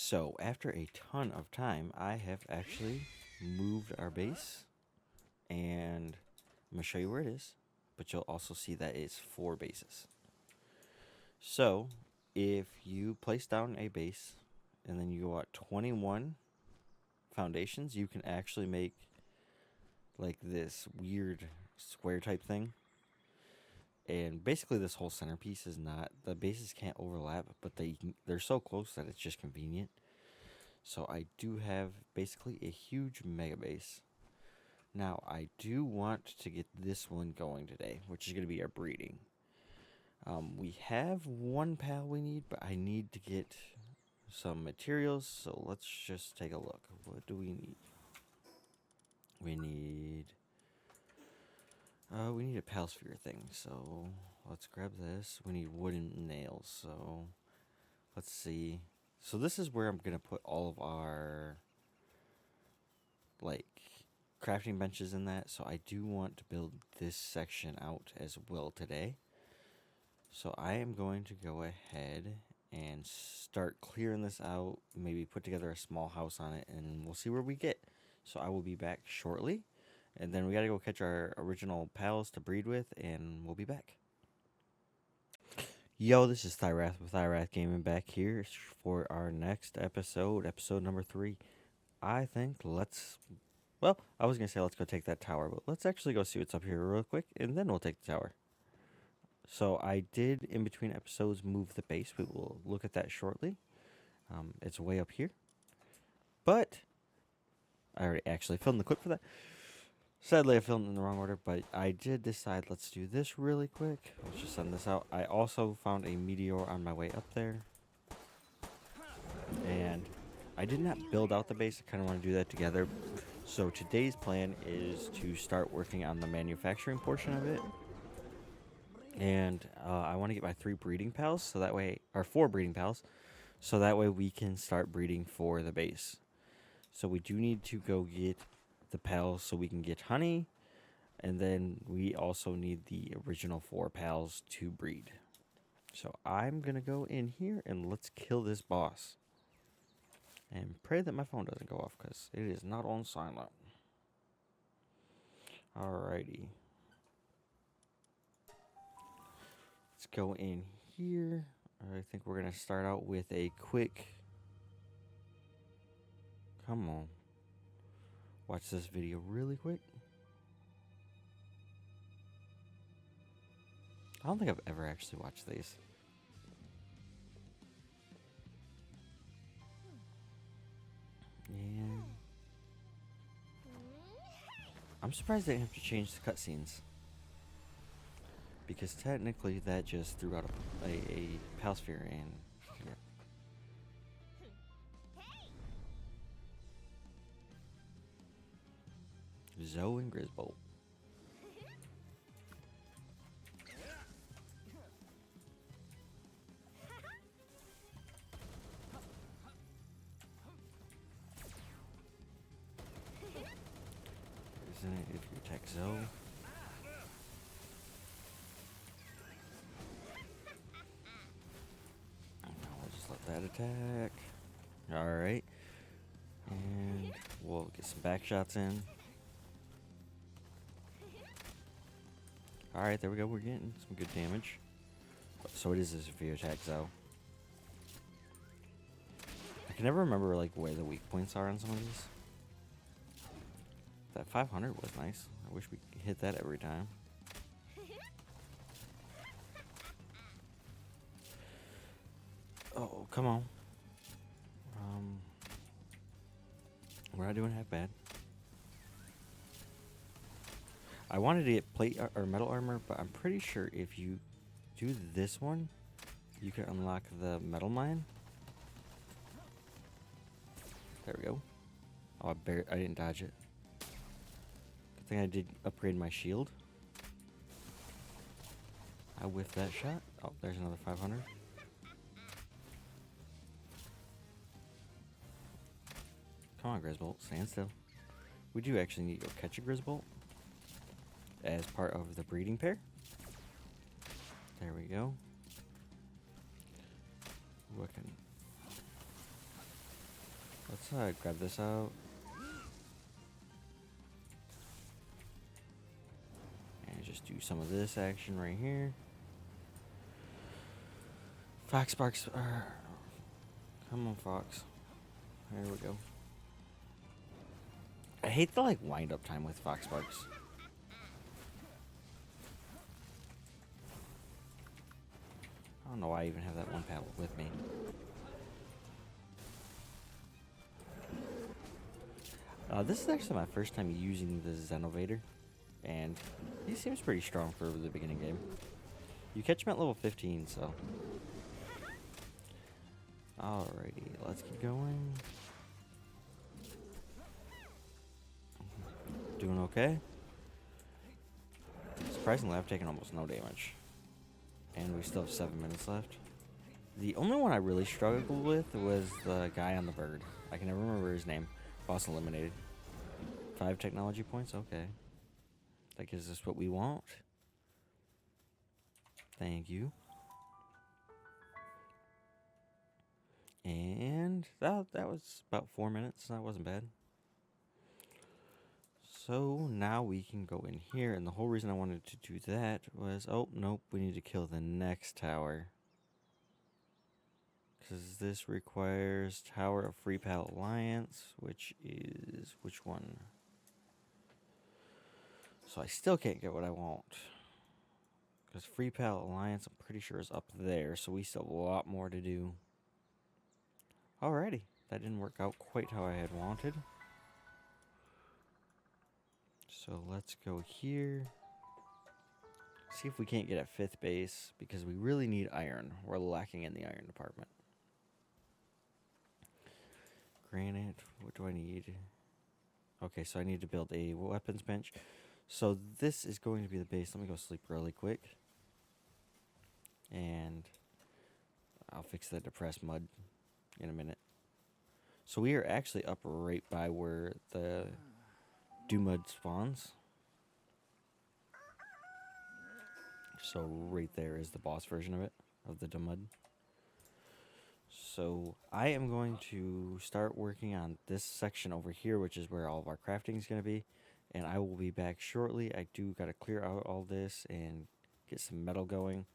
So, after a ton of time, I have actually moved our base, and I'm going to show you where it is, but you'll also see that it's 4 bases. So, if you place down a base, and then you go out 21 foundations, you can actually make like this weird square type thing. And basically this whole centerpiece is not, the bases can't overlap, but they're so close that it's just convenient. So I do have basically a huge mega base. Now I do want to get this one going today, which is going to be our breeding. We have one pal we need, but I need to get some materials, so let's just take a look. What do we need? We need a pal sphere thing, so let's grab this. We need wooden nails, so let's see. So this is where I'm gonna put all of our like crafting benches in that. So I do want to build this section out as well today. So I am going to go ahead and start clearing this out, maybe put together a small house on it, and we'll see where we get. So I will be back shortly, and then we gotta go catch our original pals to breed with, and we'll be back. Yo, this is Thyrath with Thyrath Gaming back here for our next episode, episode number 3. I think well, I was gonna say let's go take that tower, but let's actually go see what's up here real quick, and then we'll take the tower. So I did, in between episodes, move the base. We will look at that shortly. It's way up here. But I already actually filmed the clip for that. Sadly, I filmed in the wrong order, but I did decide let's do this really quick. Let's just send this out. I also found a meteor on my way up there. And I did not build out the base. I kind of want to do that together. So today's plan is to start working on the manufacturing portion of it. And I want to get my 3 breeding pals, so that way, or 4 breeding pals, so that way we can start breeding for the base. So we do need to go get the pals so we can get honey, and then we also need the original 4 pals to breed. So I'm gonna go in here and let's kill this boss, and pray that my phone doesn't go off because it is not on silent. Alrighty. Let's go in here. I think we're going to start out with a quick... Come on. Watch this video really quick. I don't think I've ever actually watched these. And I'm surprised they didn't have to change the cutscenes, because technically that just threw out a Palsphere, and yeah. Zoe and Grisbolt. Isn't it if you attack Zoe? We'll just let that attack. Alright. And we'll get some back shots in. Alright, there we go. We're getting some good damage. So it is this if you attack Zoe. I can never remember like where the weak points are on some of these. That 500 was nice. I wish we could hit that every time. Oh, come on. We're not doing half bad. I wanted to get plate or metal armor, but I'm pretty sure if you do this one, you can unlock the metal mine. There we go. Oh, I didn't dodge it. Good thing I did upgrade my shield. I whiffed that shot. Oh, there's another 500. Come on, Grisbolt, stand still. We do actually need to go catch a Grisbolt as part of the breeding pair. There we go. Ooh, let's grab this out. And just do some of this action right here. Fox Sparks. Come on, Fox. There we go. I hate the like wind up time with Fox Sparks. I don't know why I even have that one paddle with me. This is actually my first time using the Xenovator, and he seems pretty strong for the beginning game. You catch him at level 15, so. Alrighty, let's keep going. Doing okay. Surprisingly, I've taken almost no damage. And we still have 7 minutes left. The only one I really struggled with was the guy on the bird. I can never remember his name. Boss eliminated. 5 technology points? Okay. That gives us what we want. Thank you. And that was about 4 minutes. That wasn't bad. So now we can go in here, and the whole reason I wanted to do that was, oh, nope, we need to kill the next tower. Because this requires Tower of Free Pal Alliance, which is, which one? So I still can't get what I want. Because Free Pal Alliance, I'm pretty sure, is up there, so we still have a lot more to do. Alrighty, that didn't work out quite how I had wanted. So let's go here. See if we can't get at 5th base, because we really need iron. We're lacking in the iron department. Granite, what do I need? Okay, so I need to build a weapons bench. So this is going to be the base. Let me go sleep really quick. And I'll fix the depressed mud in a minute. So we are actually up right by where the Mud spawns. So right there is the boss version of it, of the Mud. So I am going to start working on this section over here, which is where all of our crafting is going to be. And I will be back shortly. I do got to clear out all this and get some metal going.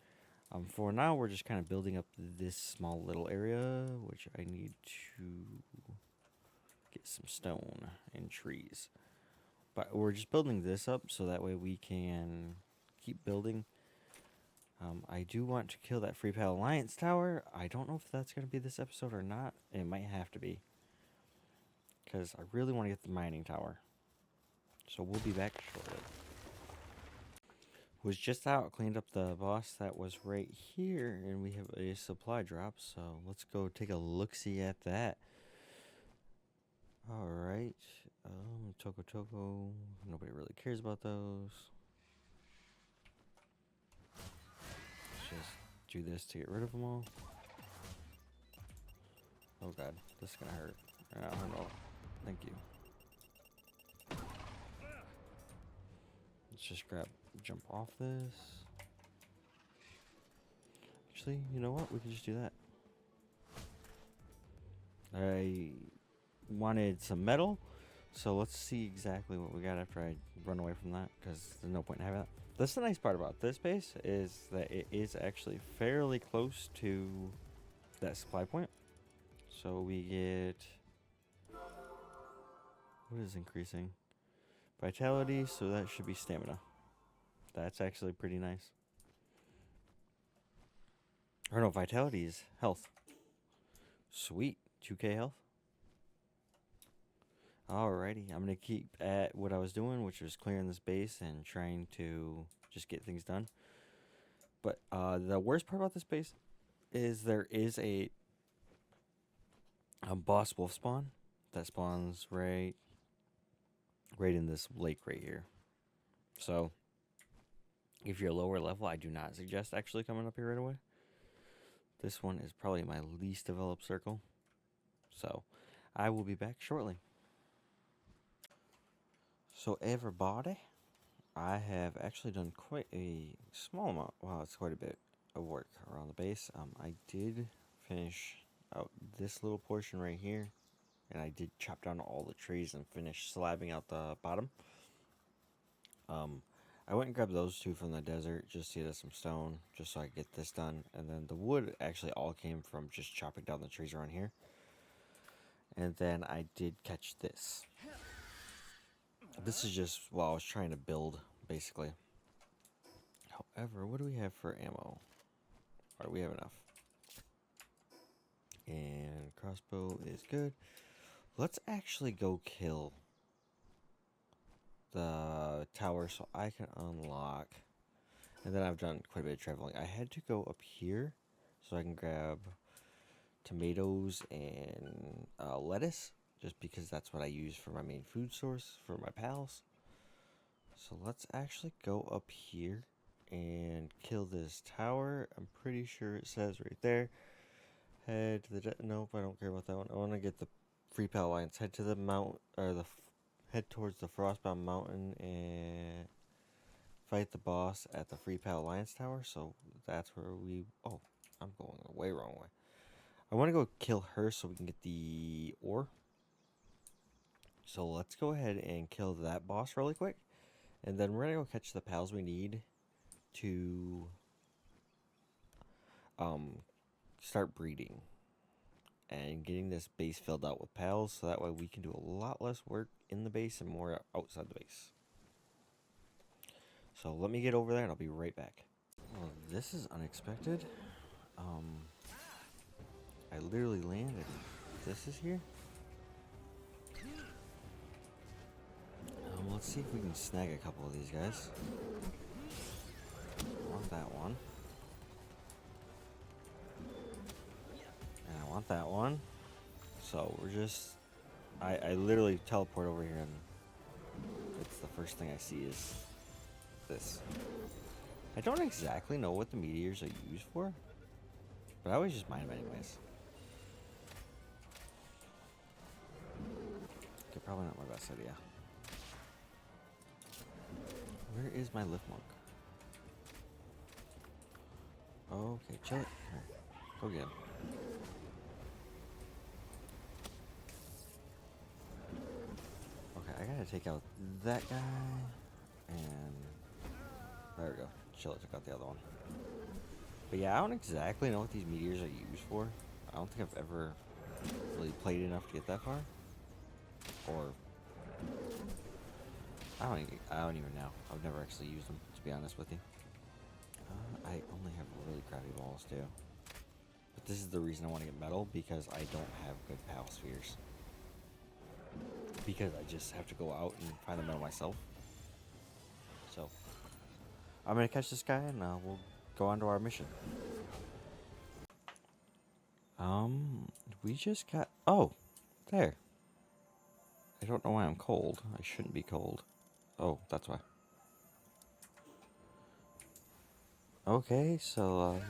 For now, we're just kind of building up this small little area, which I need to get some stone and trees. But we're just building this up so that way we can keep building. I do want to kill that Free Pal Alliance tower. I don't know if that's going to be this episode or not. It might have to be. Because I really want to get the mining tower. So we'll be back shortly. Was just out, cleaned up the boss that was right here, and we have a supply drop, so let's go take a look-see at that. Alright, Toko, nobody really cares about those. Let's just do this to get rid of them all. Oh god, this is gonna hurt. I don't know. Thank you. Let's just jump off this. Actually, you know what? We can just do that. I wanted some metal, so let's see exactly what we got after I run away from that, because there's no point in having that. That's the nice part about this base, is that it is actually fairly close to that supply point. So we get... What is increasing? Vitality, so that should be stamina. That's actually pretty nice. Or no, vitality is health. Sweet. 2k health. Alrighty, I'm going to keep at what I was doing, which was clearing this base and trying to just get things done. But the worst part about this base is there is a boss wolf spawn that spawns right in this lake right here. So if you're lower level, I do not suggest actually coming up here right away. This one is probably my least developed circle. So I will be back shortly. So everybody, I have actually done quite a small amount, well, it's quite a bit of work around the base. I did finish out this little portion right here, and I did chop down all the trees and finish slabbing out the bottom. I went and grabbed those two from the desert just to get us some stone, just so I could get this done. And then the wood actually all came from just chopping down the trees around here. And then I did catch this. This is just while I was trying to build, basically. However, what do we have for ammo? Alright, we have enough. And crossbow is good. Let's actually go kill the tower so I can unlock. And then I've done quite a bit of traveling. I had to go up here so I can grab tomatoes and lettuce, just because that's what I use for my main food source for my pals. So let's actually go up here and kill this tower. I'm pretty sure it says right there. Head to the nope, I don't care about that one. I want to get the Free Pal Alliance. Head to the mount or head towards the Frostbound Mountain and fight the boss at the Free Pal Alliance Tower. So that's where we. Oh, I'm going the way wrong way. I want to go kill her so we can get the ore. So let's go ahead and kill that boss really quick, and then we're gonna go catch the pals we need to start breeding and getting this base filled out with pals, so that way we can do a lot less work in the base and more outside the base. So let me get over there and I'll be right back. Well, this is unexpected. I literally landed. This is here. Let's see if we can snag a couple of these guys. I want that one. And I want that one. So we're just... I literally teleport over here and it's the first thing I see is this. I don't exactly know what the meteors are used for, but I always just mine them anyways. Okay, probably not my best idea. Where is my lift monk? Okay, chill it. Here, go get him. Okay, I gotta take out that guy. And there we go. Chill it, took out the other one. But yeah, I don't exactly know what these meteors are used for. I don't think I've ever really played enough to get that far. Or I don't even know. I've never actually used them, to be honest with you. I only have really crappy balls too. But this is the reason I want to get metal, because I don't have good pal spheres. Because I just have to go out and find the metal myself. So I'm gonna catch this guy and we'll go on to our mission. We just got... Oh, there. I don't know why I'm cold. I shouldn't be cold. Oh, that's why. Okay, so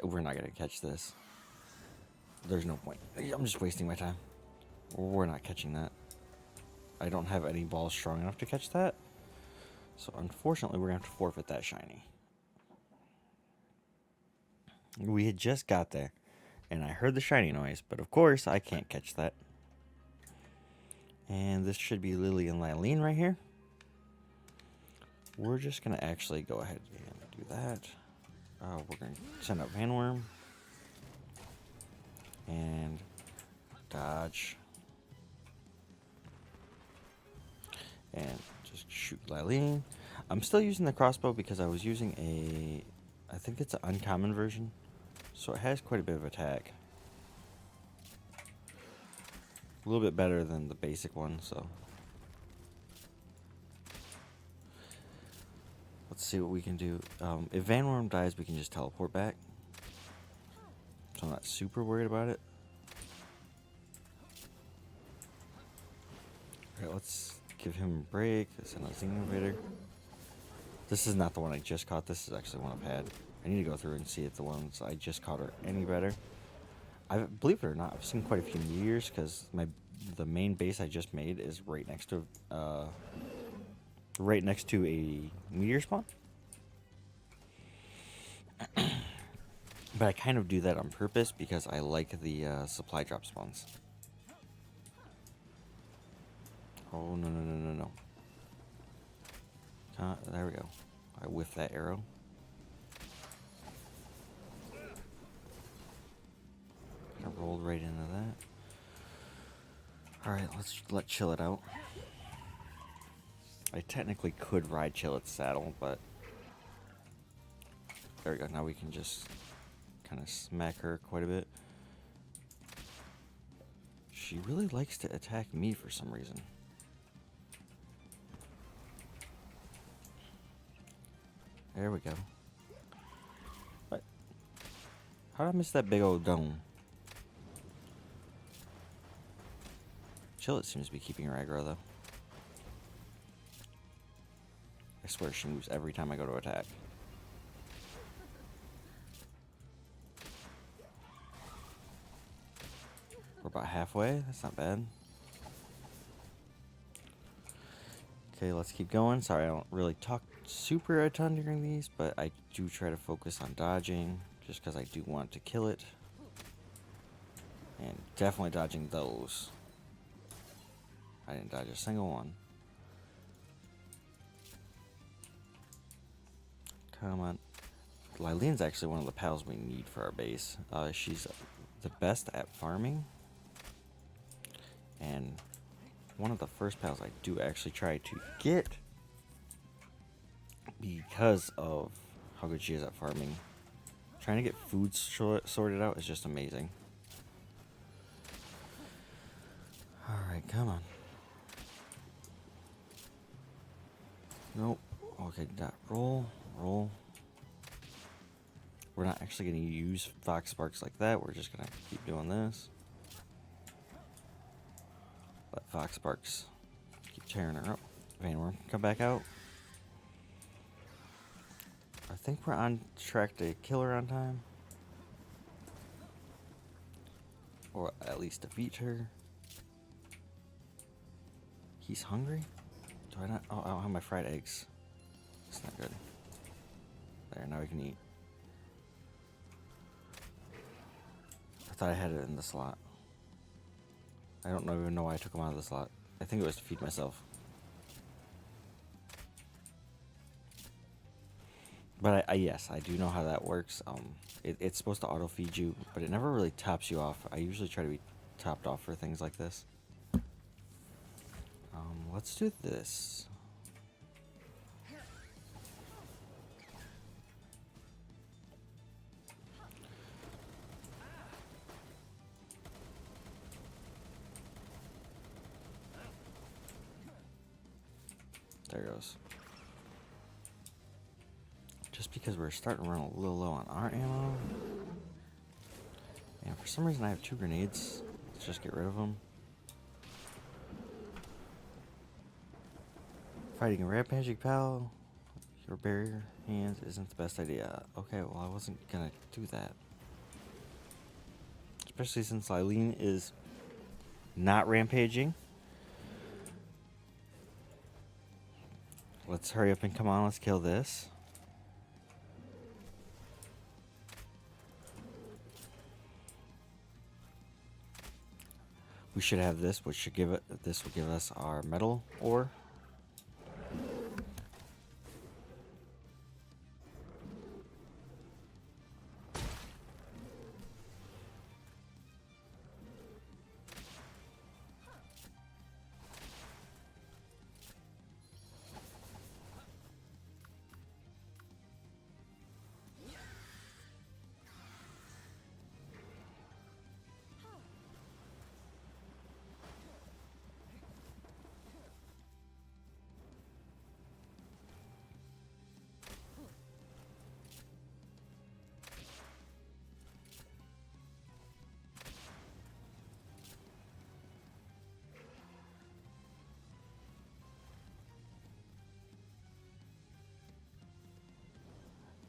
we're not gonna catch this. There's no point. I'm just wasting my time. We're not catching that. I don't have any balls strong enough to catch that. So unfortunately, we're gonna have to forfeit that shiny. We had just got there, and I heard the shiny noise, but of course I can't catch that. And this should be Lily and Lylene right here. We're just gonna actually go ahead and do that. We're gonna send out Vanworm and dodge, and just shoot Lylene. I'm still using the crossbow because I was using I think it's an uncommon version, so it has quite a bit of attack. A little bit better than the basic one, so. Let's see what we can do. If Vanworm dies, we can just teleport back. So I'm not super worried about it. Alright, let's give him a break. This is another innovator. This is not the one I just caught. This is actually one I've had. I need to go through and see if the ones I just caught are any better. Believe it or not, I've seen quite a few meteors because the main base I just made is right next to a meteor spawn. But I kind of do that on purpose because I like the supply drop spawns. Oh, no, no, no, no, no. There we go. I whiffed that arrow. I rolled right into that. Alright, let's chill it out. I technically could ride Chillet's saddle, but there we go. Now we can just kind of smack her quite a bit. She really likes to attack me for some reason. There we go. What? How did I miss that big old dome? Chillet seems to be keeping her aggro, though. I swear she moves every time I go to attack. We're about halfway. That's not bad. Okay, let's keep going. Sorry, I don't really talk super a ton during these, but I do try to focus on dodging, just because I do want to kill it. And definitely dodging those. I didn't dodge a single one. Come on. Lylene's actually one of the pals we need for our base. She's the best at farming. And one of the first pals I do actually try to get because of how good she is at farming. Trying to get food sorted out is just amazing. Alright, come on. Nope. Okay, roll. We're not actually going to use Fox Sparks like that. We're just going to keep doing this. Let Fox Sparks keep tearing her up. Vanworm, come back out. I think we're on track to kill her on time. Or at least defeat her. He's hungry? Do I not? Oh, I don't have my fried eggs. It's not good. There, now we can eat. I thought I had it in the slot. I don't even know why I took them out of the slot. I think it was to feed myself. But yes, I do know how that works. It's supposed to auto feed you, but it never really tops you off. I usually try to be topped off for things like this. Let's do this. There goes. Just because we're starting to run a little low on our ammo. And for some reason I have 2 grenades. Let's just get rid of them. Fighting a rampaging pal, your barrier hands isn't the best idea. Okay, well I wasn't gonna do that. Especially since Lylene is not rampaging. Let's hurry up and come on, let's kill this. We should have this, which should give it. This will give us our metal ore.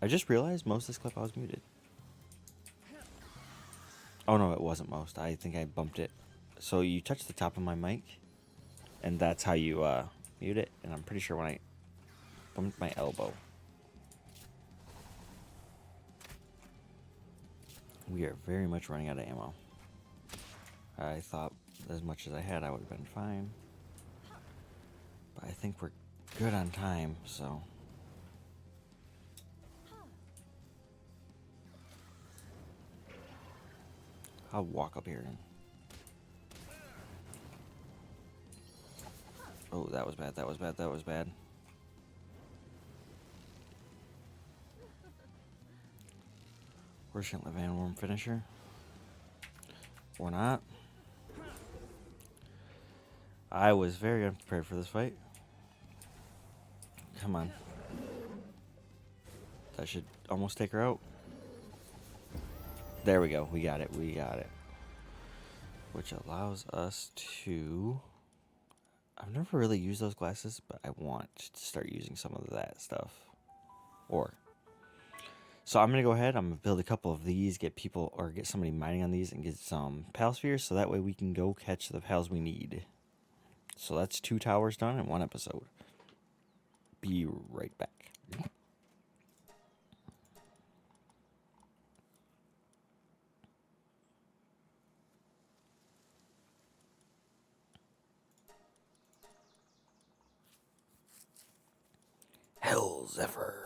I just realized most of this clip I was muted. Oh no, it wasn't most. I think I bumped it. So you touch the top of my mic, and that's how you mute it. And I'm pretty sure when I bumped my elbow. We are very much running out of ammo. I thought as much as I had, I would have been fine. But I think we're good on time, so. I'll walk up here. Oh, that was bad, that was bad, that was bad. We're just gonna let Van Worm finish her. Or not. I was very unprepared for this fight. Come on. That should almost take her out. There we go. We got it. We got it. Which allows us to... I've never really used those glasses, but I want to start using some of that stuff. So I'm going to go ahead. I'm going to build a couple of these, get people or get somebody mining on these and get some pal spheres so that way we can go catch the pals we need. So that's 2 towers done in 1 episode. Be right back. Hell Zephyr.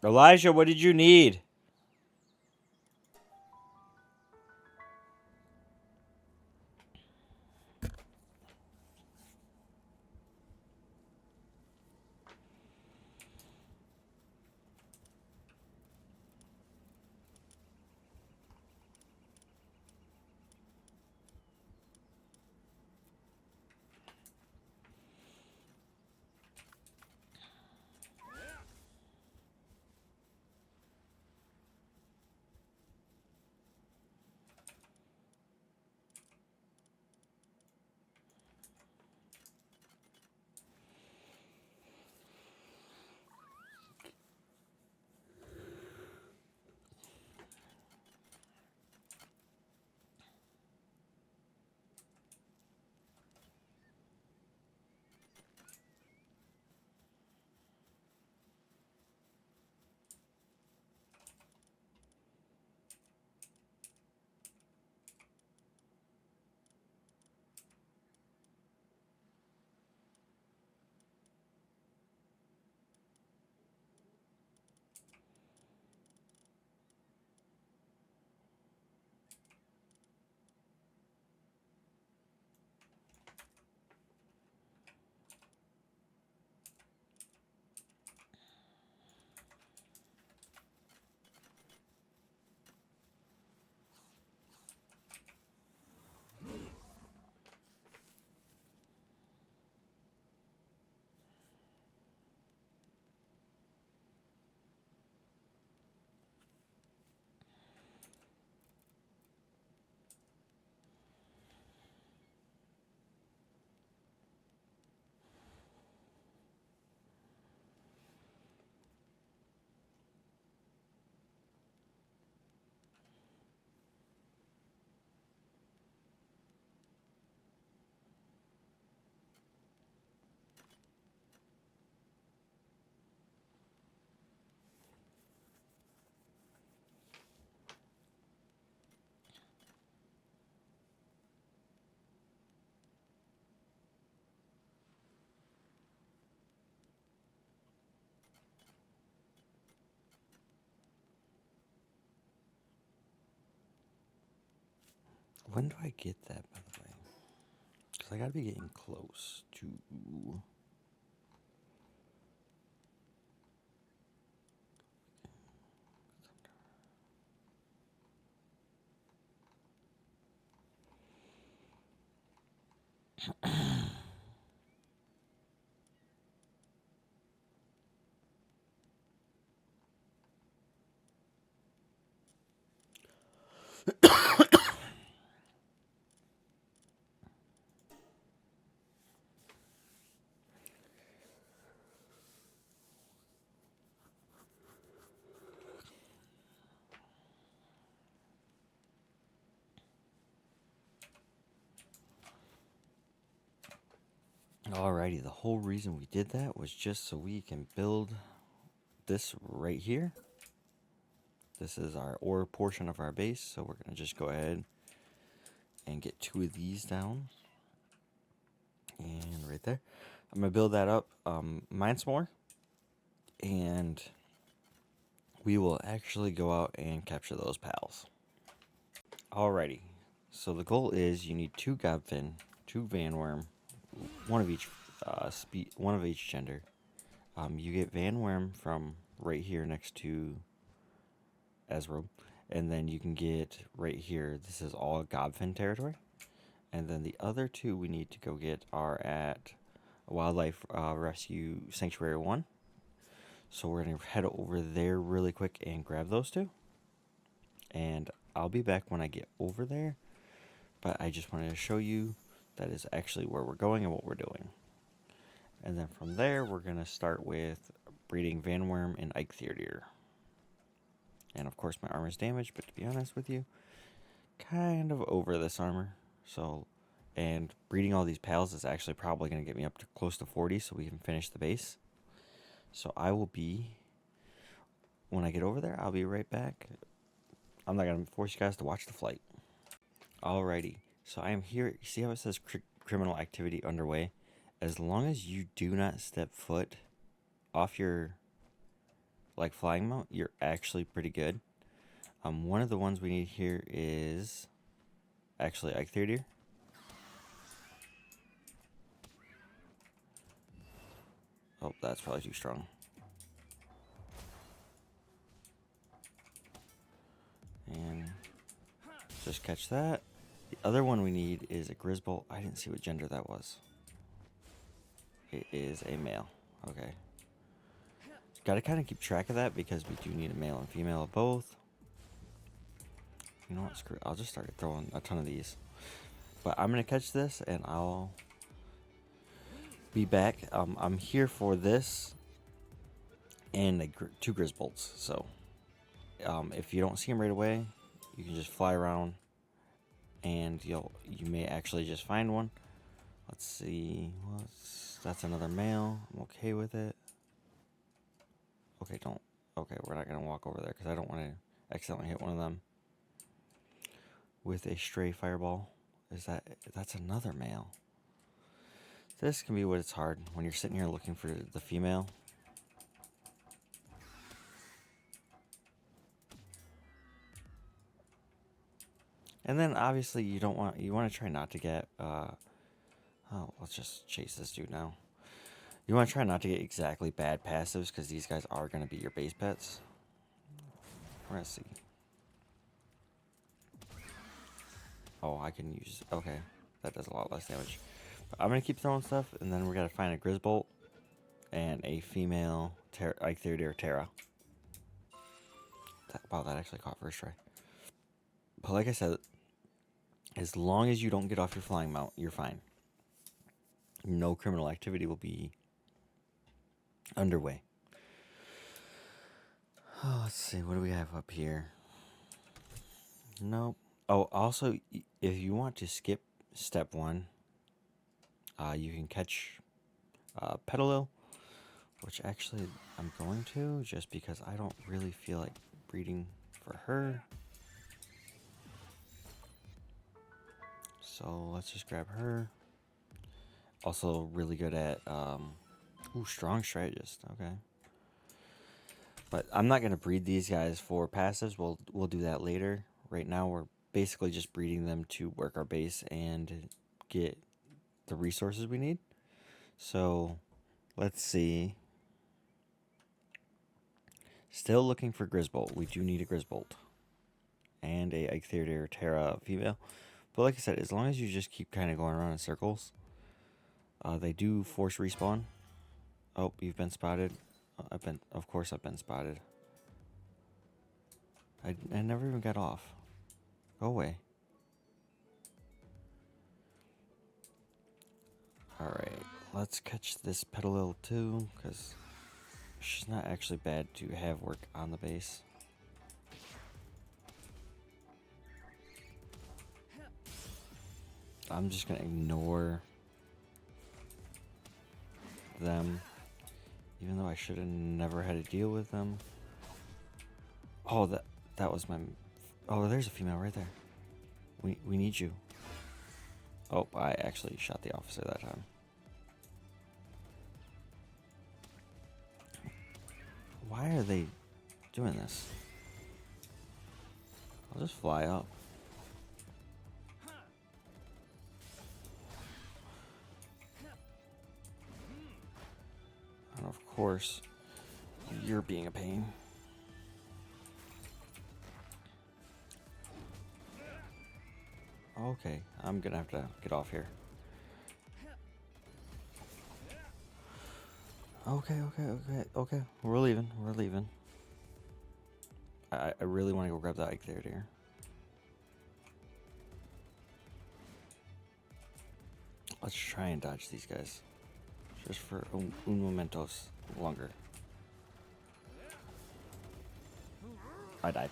Elijah, what did you need? When do I get that, by the way? Because I gotta be getting close to... Alrighty, the whole reason we did that was just so we can build this right here. This is our ore portion of our base, so we're going to just go ahead and get 2 of these down. And right there. I'm going to build that up, mine some more, and we will actually go out and capture those pals. Alrighty, so the goal is you need 2 gobfin, 2 vanworm, one of each one of each gender. You get vanworm from right here next to Ezrobe, and then you can get right here. This is all gobfin territory, and then the other 2 we need to go get are at Wildlife Rescue Sanctuary 1. So we're gonna head over there really quick and grab those 2, and I'll be back when I get over there. But I just wanted to show you that is actually where we're going and what we're doing. And then from there, we're going to start with breeding vanworm and Eikthyr. And of course, my armor's damaged, but to be honest with you, kind of over this armor. So, and breeding all these pals is actually probably going to get me up to close to 40 so we can finish the base. So I will be, when I get over there, I'll be right back. I'm not going to force you guys to watch the flight. Alrighty, so I am here. You see how it says criminal activity underway? As long as you do not step foot off your flying mount, you're actually pretty good. One of the ones we need here is actually Eikthyr. Oh, that's probably too strong. And just catch that. The other one we need is a Grizzbolt. I didn't see what gender that was. It is a male. Okay. Got to kind of keep track of that because we do need a male and female of both. You know what? Screw it. I'll just start throwing a ton of these. But I'm going to catch this and I'll be back. I'm here for this and 2 Grizzbolts. So if you don't see them right away, you can just fly around and you may actually just find one. Let's see. That's another male. I'm okay with it. Okay, we're not going to walk over there because I don't want to accidentally hit one of them with a stray fireball. That's another male. This can be what it's hard when you're sitting here looking for the female. And then obviously you want to try not to get let's just chase this dude now. You want to try not to get exactly bad passives because these guys are going to be your base pets. We're going to see. Oh, I can use... Okay, that does a lot less damage. But I'm going to keep throwing stuff, and then we're going to find a Grizzbolt and a female Eikthyr Terra. Wow, that actually caught first try. But like I said, as long as you don't get off your flying mount, you're fine. No criminal activity will be underway. Oh, let's see. What do we have up here? Nope. Oh, also, if you want to skip step 1, you can catch Petalil, which actually I'm going to just because I don't really feel like breeding for her. So let's just grab her. Also really good at, strong strategist. Okay. But I'm not going to breed these guys for passives. We'll do that later. Right now we're basically just breeding them to work our base and get the resources we need. So let's see. Still looking for Grizzbolt. We do need a Grizzbolt. And a Eikthyr Terra female. But like I said, as long as you just keep kind of going around in circles, they do force respawn. Oh, you've been spotted. Of course I've been spotted. I never even got off. Go away. Alright, let's catch this Petalil too, because she's not actually bad to have work on the base. I'm just going to ignore them, even though I should have never had to deal with them. Oh, that was my... Oh, there's a female right there. We need you. Oh, I actually shot the officer that time. Why are they doing this? I'll just fly up. And of course, you're being a pain. Okay, I'm gonna have to get off here. Okay. We're leaving. I really want to go grab that Ike there. Let's try and dodge these guys. Just for un momentos longer. I died.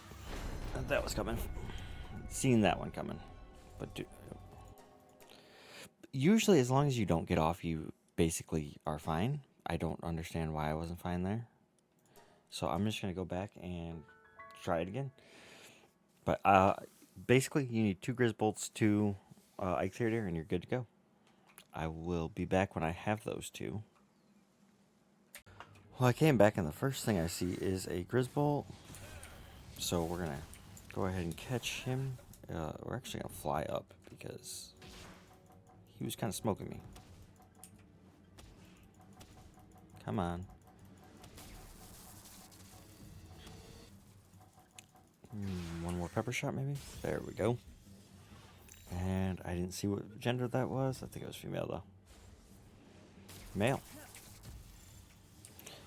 That was coming. Seen that one coming. But usually as long as you don't get off, you basically are fine. I don't understand why I wasn't fine there. So I'm just going to go back and try it again. But basically you need 2 Grizzbolts, 2 Ike Theater, and you're good to go. I will be back when I have those 2. Well, I came back and the first thing I see is a Grizzbolt. So we're going to go ahead and catch him. We're actually going to fly up because he was kind of smoking me. Come on. One more pepper shot, maybe? There we go. And I didn't see what gender that was. I think it was female, though. Male.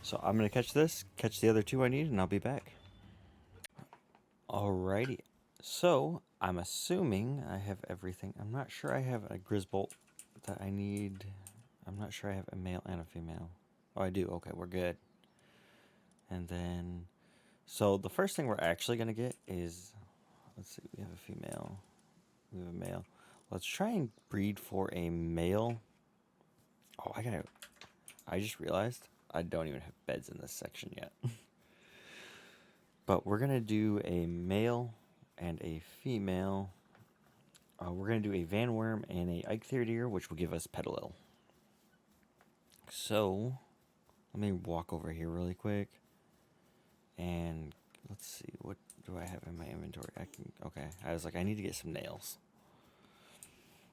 So I'm going to catch this, catch the other 2 I need, and I'll be back. Alrighty. So I'm assuming I have everything. I'm not sure I have a Grizzbolt that I need. I'm not sure I have a male and a female. Oh, I do. Okay, we're good. And then, so the first thing we're actually going to get is, let's see, we have a female. We have a male. Let's try and breed for a male. Oh, I just realized I don't even have beds in this section yet. But we're going to do a male and a female. We're going to do a Van Worm and a Ike Theater, which will give us Petalil. So, let me walk over here really quick. And let's see, what do I have in my inventory? Okay, I was like, I need to get some nails.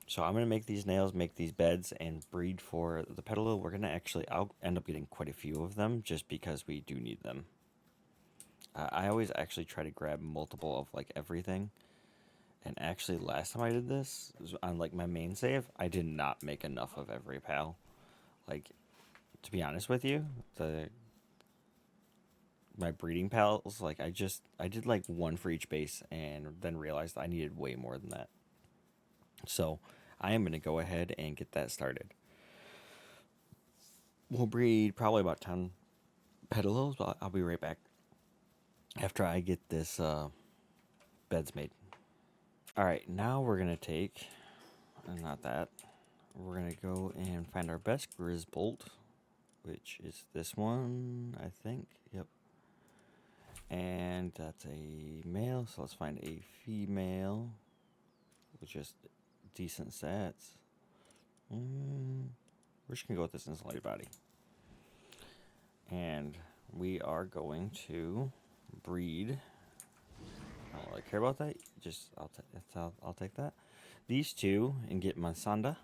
So I'm going to make these nails, make these beds, and breed for the Petalil. We're going to actually, I'll end up getting quite a few of them just because we do need them. I always actually try to grab multiple of like everything. And actually last time I did this, on like my main save, I did not make enough of every pal. Like, to be honest with you, my breeding pals, like I did like 1 for each base and then realized I needed way more than that. So I am going to go ahead and get that started. We'll breed probably about 10 Petalils, but I'll be right back after I get this beds made. Alright, now we're going to take, not that, we're going to go and find our best Grizzbolt, which is this one, I think. Yep. And that's a male, so let's find a female with just decent stats. We're just going to go with this insulated body. And we are going to breed. I don't really care about that. Just I'll take that. These 2 and get Masanda.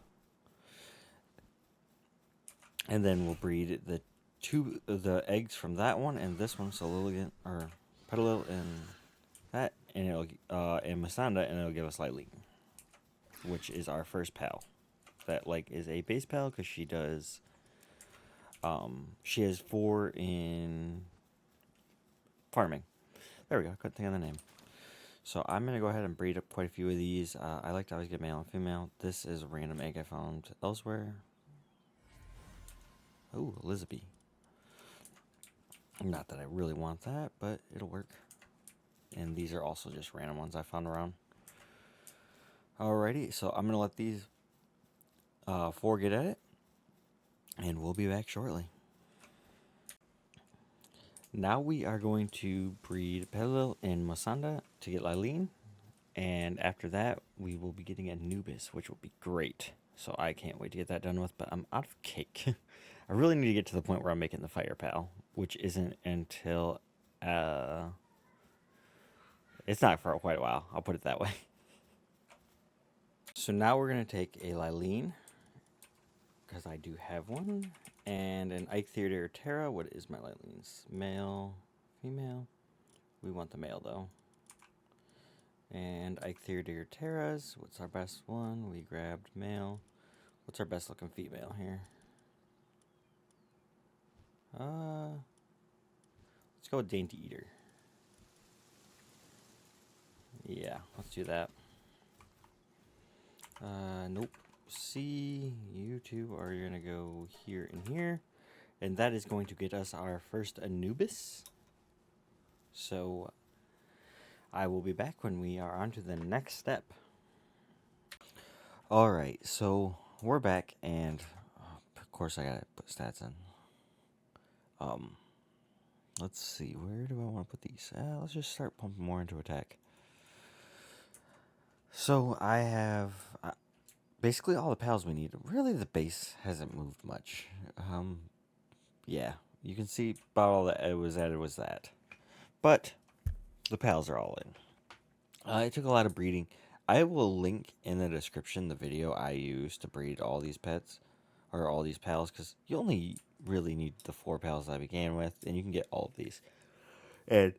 And then we'll breed the eggs from that one and this one, so Lillian or Petalil and that, and it'll and Masanda, and it'll give us Lightly, which is our first pal. That like is a base pal because she does. She has 4 in farming. There we go. Couldn't think of the name. So I'm gonna go ahead and breed up quite a few of these. I like to always get male and female. This is a random egg I found elsewhere. Oh, Elizabeth. Not that I really want that, but it'll work. And these are also just random ones I found around. Alrighty, so I'm going to let these 4 get at it. And we'll be back shortly. Now we are going to breed Pelil and Masanda to get Lylene. And after that, we will be getting Anubis, which will be great. So I can't wait to get that done with, but I'm out of cake. I really need to get to the point where I'm making the Fire Pal, which isn't until... it's not for quite a while, I'll put it that way. So now we're going to take a Lylene, because I do have one, and an Eikthyrdr Terra. What is my Lylene's? Male, female? We want the male, though. And Eikthyrdr Terras. What's our best one? We grabbed male. What's our best looking female here? Let's go with Dainty Eater. Yeah, let's do that. Nope. C, you two are gonna go here and here. And that is going to get us our first Anubis. So I will be back when we are on to the next step. Alright, so we're back, and of course I gotta put stats in. Let's see, where do I want to put these? Let's just start pumping more into attack. So I have basically all the pals we need. Really, the base hasn't moved much. Yeah, you can see about all that it was that. But the pals are all in. It took a lot of breeding. I will link in the description the video I used to breed all these pets, or all these pals, because you only really need the 4 pals I began with, and you can get all of these. And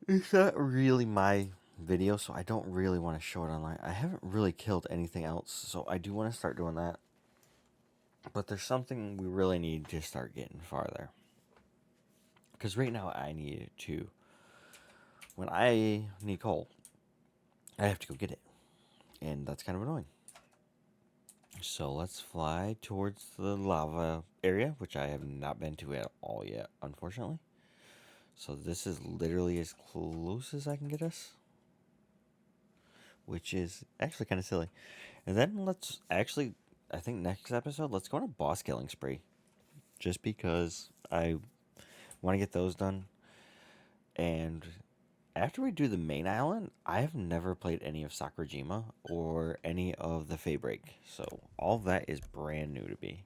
it's not really my video, so I don't really want to show it online. I haven't really killed anything else, so I do want to start doing that. But there's something we really need to start getting farther. Because right now I need to... When I need coal, I have to go get it. And that's kind of annoying. So let's fly towards the lava area, which I have not been to at all yet, unfortunately. So this is literally as close as I can get us. Which is actually kind of silly. And then let's actually, I think next episode, let's go on a boss killing spree. Just because I want to get those done. And after we do the main island, I have never played any of Sakurajima or any of the Faybreak. So all of that is brand new to me.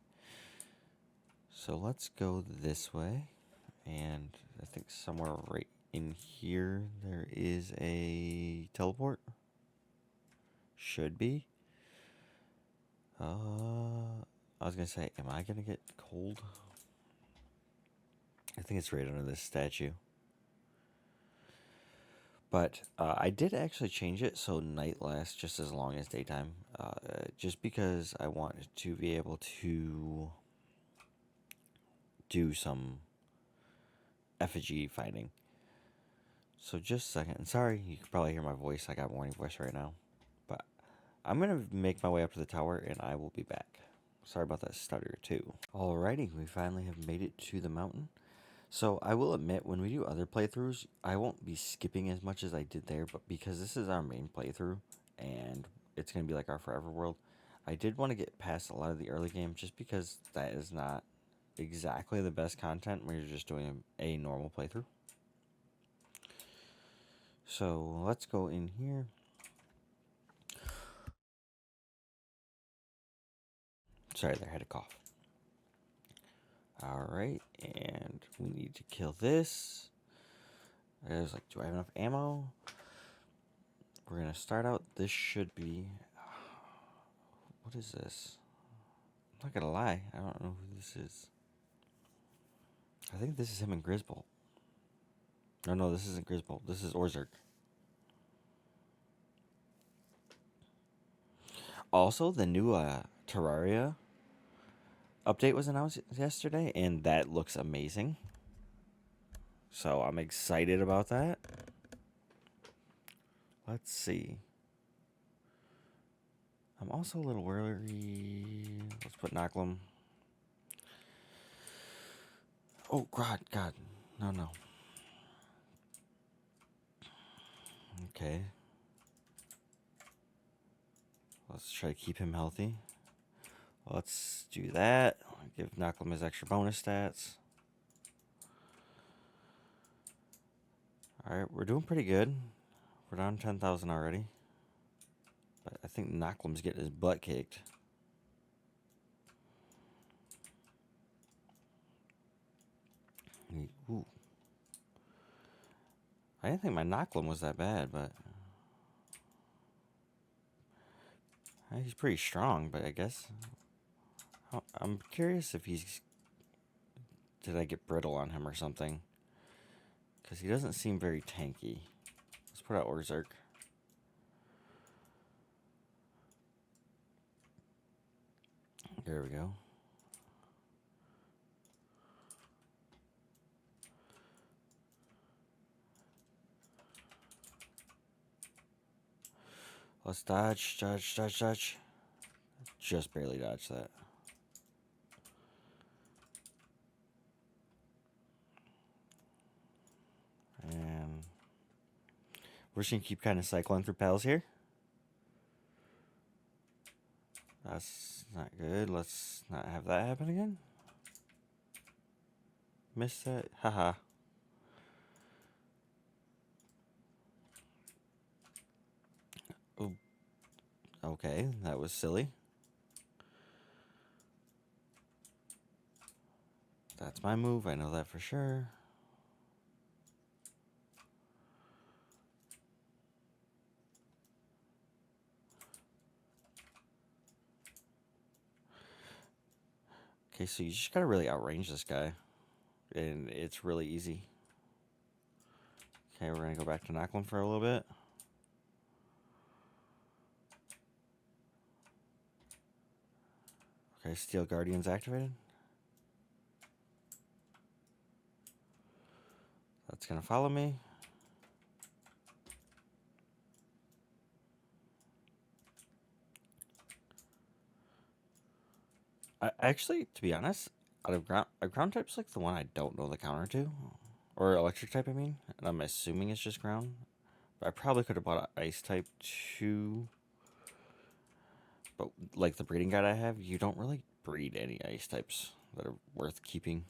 So let's go this way. And I think somewhere right in here there is a teleport. Should be. I was going to say, am I going to get cold? I think it's right under this statue. But I did actually change it so night lasts just as long as daytime. Just because I wanted to be able to do some effigy fighting. So just a second. And sorry, you can probably hear my voice. I got morning voice right now. But I'm going to make my way up to the tower and I will be back. Sorry about that stutter too. Alrighty, we finally have made it to the mountain. So I will admit, when we do other playthroughs, I won't be skipping as much as I did there, but because this is our main playthrough, and it's going to be like our forever world, I did want to get past a lot of the early game, just because that is not exactly the best content when you're just doing a normal playthrough. So let's go in here. Sorry there, I had a cough. Alright, and we need to kill this. I was like, do I have enough ammo? We're going to start out. This should be... What is this? I'm not going to lie. I don't know who this is. I think this is him and Grisbolt. No, this isn't Grisbolt. This is Orzerk. Also, the new Terraria update was announced yesterday, and that looks amazing. So I'm excited about that. Let's see. I'm also a little worried. Let's put Nocklum. Oh, God. No. Okay. Let's try to keep him healthy. Let's do that. Give Knocklem his extra bonus stats. Alright, we're doing pretty good. We're down 10,000 already. But I think Knocklem's getting his butt kicked. Ooh. I didn't think my Knocklem was that bad, but he's pretty strong, but I guess I'm curious if he's... Did I get brittle on him or something? Because he doesn't seem very tanky. Let's put out Orzerk. There we go. Let's dodge, dodge, dodge, dodge. Just barely dodged that. And we're just going to keep kind of cycling through pals here. That's not good. Let's not have that happen again. Missed that. Haha. Ooh. Okay, that was silly. That's my move. I know that for sure. Okay, so you just gotta really outrange this guy. And it's really easy. Okay, we're gonna go back to Knocklem for a little bit. Okay, Steel Guardian's activated. That's gonna follow me. Actually, to be honest, out of ground type's like the one I don't know the counter to. Or electric type, I mean. And I'm assuming it's just ground. But I probably could have bought an ice type too. But like the breeding guide I have, you don't really breed any ice types that are worth keeping.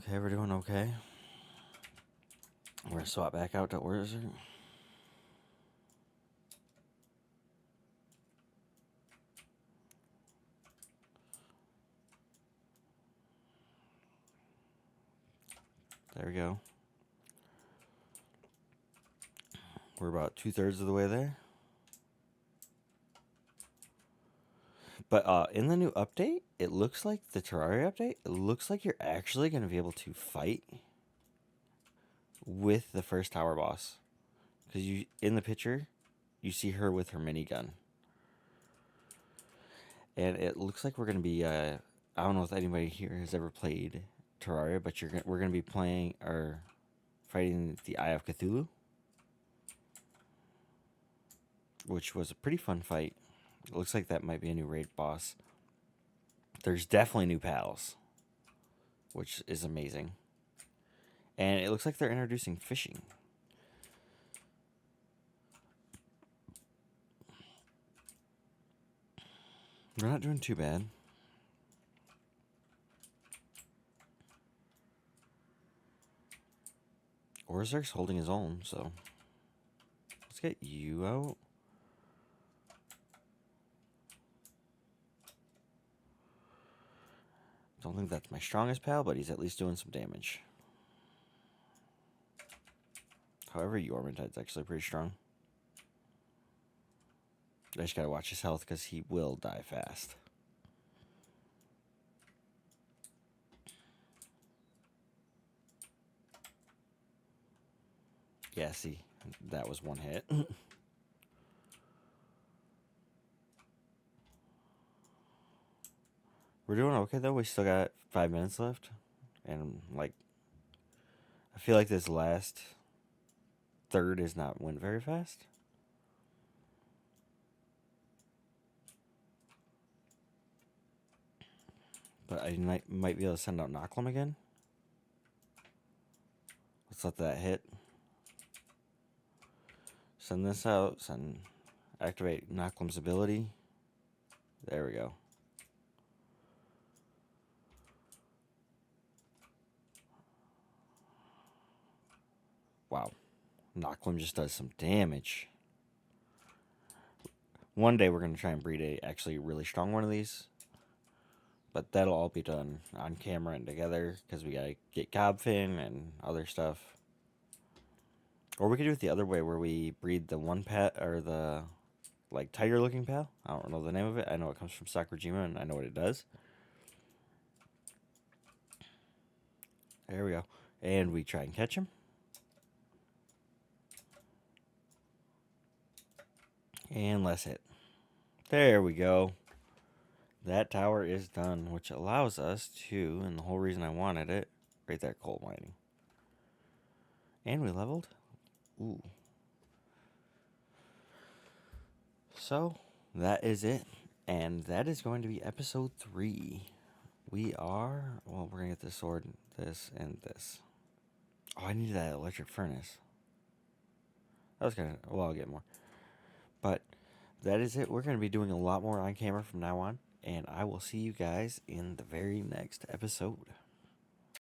Okay, we're doing okay. We're gonna swap back out to Orzerk. There we go. We're about 2/3 of the way there. But in the new update, it looks like the Terraria update, it looks like you're actually going to be able to fight with the first tower boss. Because you in the picture, you see her with her minigun. And it looks like we're going to be, I don't know if anybody here has ever played Terraria, but we're going to be playing, or fighting the Eye of Cthulhu. Which was a pretty fun fight. It looks like that might be a new raid boss. There's definitely new pals, which is amazing. And it looks like they're introducing fishing. We're not doing too bad. Orzerk's holding his own, so let's get you out. Don't think that's my strongest pal, but he's at least doing some damage. However, Yormintide's actually pretty strong. I just gotta watch his health because he will die fast. Yeah, see, that was one hit. We're doing okay though. We still got 5 minutes left. And like, I feel like this last third is not went very fast. But I might be able to send out Knocklem again. Let's let that hit. Send this out. Send activate Nocklum's ability. There we go. Wow. Nocklum just does some damage. One day we're going to try and breed a actually really strong one of these. But that'll all be done on camera and together because we got to get Gobfin and other stuff. Or we could do it the other way where we breed the one pet or the like tiger looking pal. I don't know the name of it. I know it comes from Sakurajima and I know what it does. There we go. And we try and catch him. And let's hit. There we go. That tower is done, which allows us to, and the whole reason I wanted it, right there, coal mining. And we leveled. Ooh. So, that is it. And that is going to be episode 3. We're going to get this sword, this, and this. Oh, I need that electric furnace. That was kind of, well, I'll get more. But that is it. We're going to be doing a lot more on camera from now on. And I will see you guys in the very next episode.